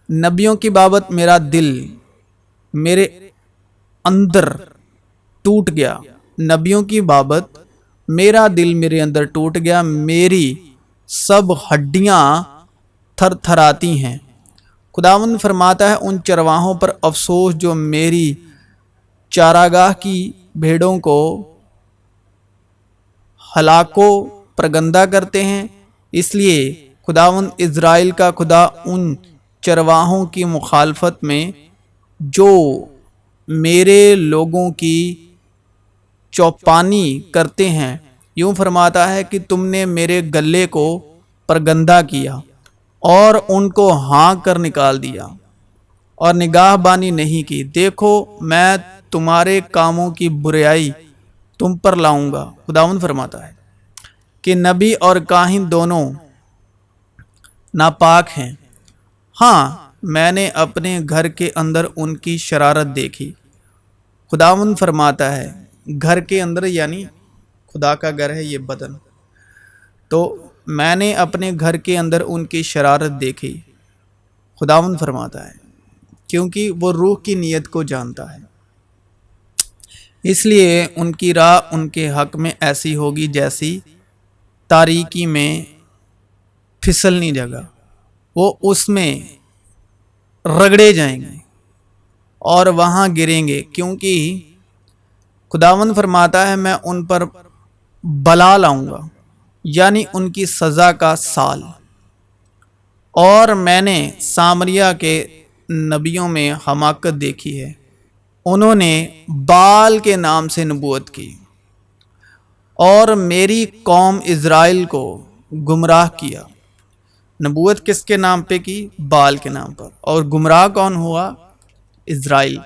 نبیوں کی بابت میرا دل میرے اندر ٹوٹ گیا، نبیوں کی بابت میرا دل میرے اندر ٹوٹ گیا، میری سب ہڈیاں تھر تھراتی ہیں۔ خداوند فرماتا ہے ان چرواہوں پر افسوس جو میری چاراگاہ کی بھیڑوں کو ہلاک و پرگندہ کرتے ہیں۔ اس لیے خداوند اسرائیل کا خدا ان چرواہوں کی مخالفت میں جو میرے لوگوں کی چوپانی کرتے ہیں یوں فرماتا ہے کہ تم نے میرے گلے کو پرگندہ کیا اور ان کو ہانک کر نکال دیا اور نگاہ بانی نہیں کی۔ دیکھو میں تمہارے کاموں کی بریائی تم پر لاؤں گا۔ خداوند فرماتا ہے کہ نبی اور کاہن دونوں ناپاک ہیں۔ ہاں میں نے اپنے گھر کے اندر ان کی شرارت دیکھی۔ خداوند فرماتا ہے گھر کے اندر یعنی خدا کا گھر ہے یہ بدن، تو میں نے اپنے گھر کے اندر ان کی شرارت دیکھی۔ خداوند فرماتا ہے کیونکہ وہ روح کی نیت کو جانتا ہے، اس لیے ان کی راہ ان کے حق میں ایسی ہوگی جیسی تاریکی میں پھسلنی جگہ، وہ اس میں رگڑے جائیں گے اور وہاں گریں گے، کیونکہ خداوند فرماتا ہے میں ان پر بلا لاؤں گا یعنی ان کی سزا کا سال۔ اور میں نے سامریہ کے نبیوں میں حماقت دیکھی ہے، انہوں نے بال کے نام سے نبوت کی اور میری قوم اسرائیل کو گمراہ کیا۔ نبوت کس کے نام پہ کی؟ بال کے نام پر۔ اور گمراہ کون ہوا؟ اسرائیل۔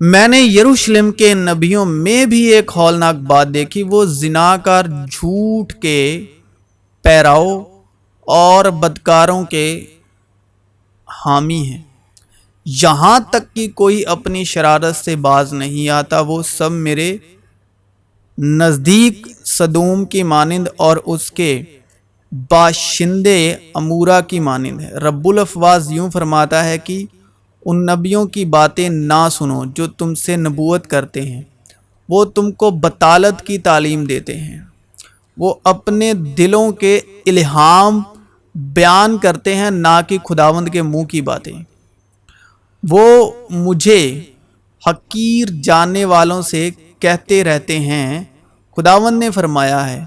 میں نے یروشلم کے نبیوں میں بھی ایک ہولناک بات دیکھی، وہ زناکار، جھوٹ کے پیراؤ اور بدکاروں کے حامی ہیں، یہاں تک کہ کوئی اپنی شرارت سے باز نہیں آتا، وہ سب میرے نزدیک سدوم کی مانند اور اس کے باشندے امورا کی مانند ہے۔ رب الافواج یوں فرماتا ہے کہ ان نبیوں کی باتیں نہ سنو جو تم سے نبوت کرتے ہیں، وہ تم کو بطالت کی تعلیم دیتے ہیں، وہ اپنے دلوں کے الہام بیان کرتے ہیں نہ کہ خداوند کے منہ کی باتیں۔ وہ مجھے حقیر جاننے والوں سے کہتے رہتے ہیں خداوند نے فرمایا ہے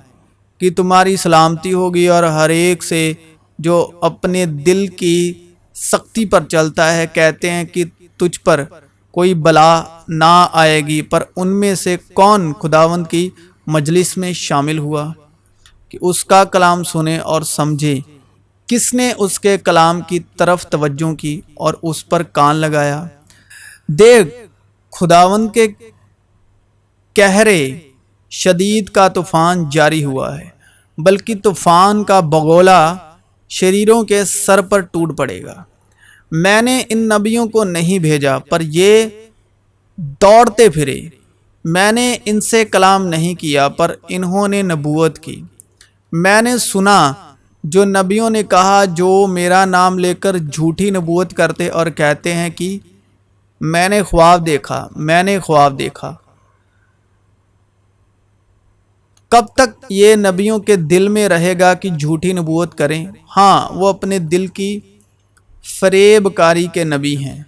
کہ تمہاری سلامتی ہوگی، اور ہر ایک سے جو اپنے دل کی سختی پر چلتا ہے کہتے ہیں کہ تجھ پر کوئی بلا نہ آئے گی۔ پر ان میں سے کون خداوند کی مجلس میں شامل ہوا کہ اس کا کلام سنے اور سمجھے؟ کس نے اس کے کلام کی طرف توجہ کی اور اس پر کان لگایا؟ دیکھ خداوند کے قہر شدید کا طوفان جاری ہوا ہے، بلکہ طوفان کا بگولا شریروں کے سر پر ٹوٹ پڑے گا۔ میں نے ان نبیوں کو نہیں بھیجا پر یہ دوڑتے پھرے، میں نے ان سے کلام نہیں کیا پر انہوں نے نبوت کی۔ میں نے سنا جو نبیوں نے کہا جو میرا نام لے کر جھوٹی نبوت کرتے اور کہتے ہیں کہ میں نے خواب دیکھا، میں نے خواب دیکھا۔ کب تک یہ نبیوں کے دل میں رہے گا کہ جھوٹی نبوت کریں؟ ہاں وہ اپنے دل کی فریب کاری کے نبی ہیں،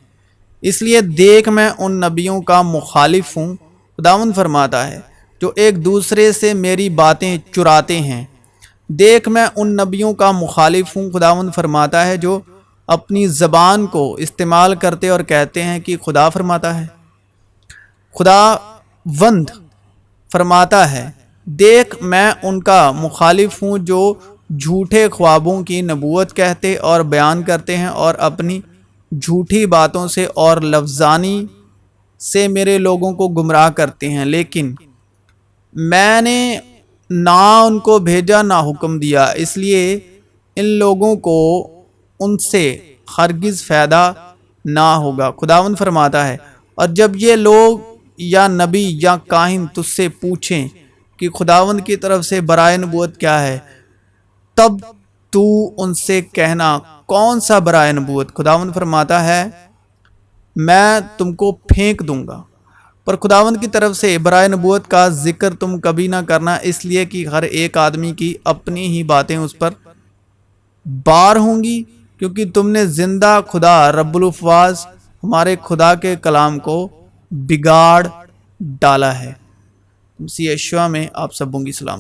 اس لیے دیکھ میں ان نبیوں کا مخالف ہوں، خداوند فرماتا ہے، جو ایک دوسرے سے میری باتیں چراتے ہیں۔ دیکھ میں ان نبیوں کا مخالف ہوں، خداوند فرماتا ہے، جو اپنی زبان کو استعمال کرتے اور کہتے ہیں کہ خدا فرماتا ہے۔ خداوند فرماتا ہے دیکھ میں ان کا مخالف ہوں جو جھوٹے خوابوں کی نبوت کہتے اور بیان کرتے ہیں اور اپنی جھوٹی باتوں سے اور لفظانی سے میرے لوگوں کو گمراہ کرتے ہیں، لیکن میں نے نہ ان کو بھیجا نہ حکم دیا، اس لیے ان لوگوں کو ان سے ہرگز فائدہ نہ ہوگا، خداوند فرماتا ہے۔ اور جب یہ لوگ یا نبی یا کاہن تجھ سے پوچھیں کہ خداوند کی طرف سے برائے نبوت کیا ہے، تب تو ان سے کہنا کون سا برائے نبوت؟ خداوند فرماتا ہے میں تم کو پھینک دوں گا۔ پر خداوند کی طرف سے برائے نبوت کا ذکر تم کبھی نہ کرنا، اس لیے کہ ہر ایک آدمی کی اپنی ہی باتیں اس پر بار ہوں گی، کیونکہ تم نے زندہ خدا رب الافواز ہمارے خدا کے کلام کو بگاڑ ڈالا ہے۔ مسیح یشوع میں آپ سبوں کی سلامتی۔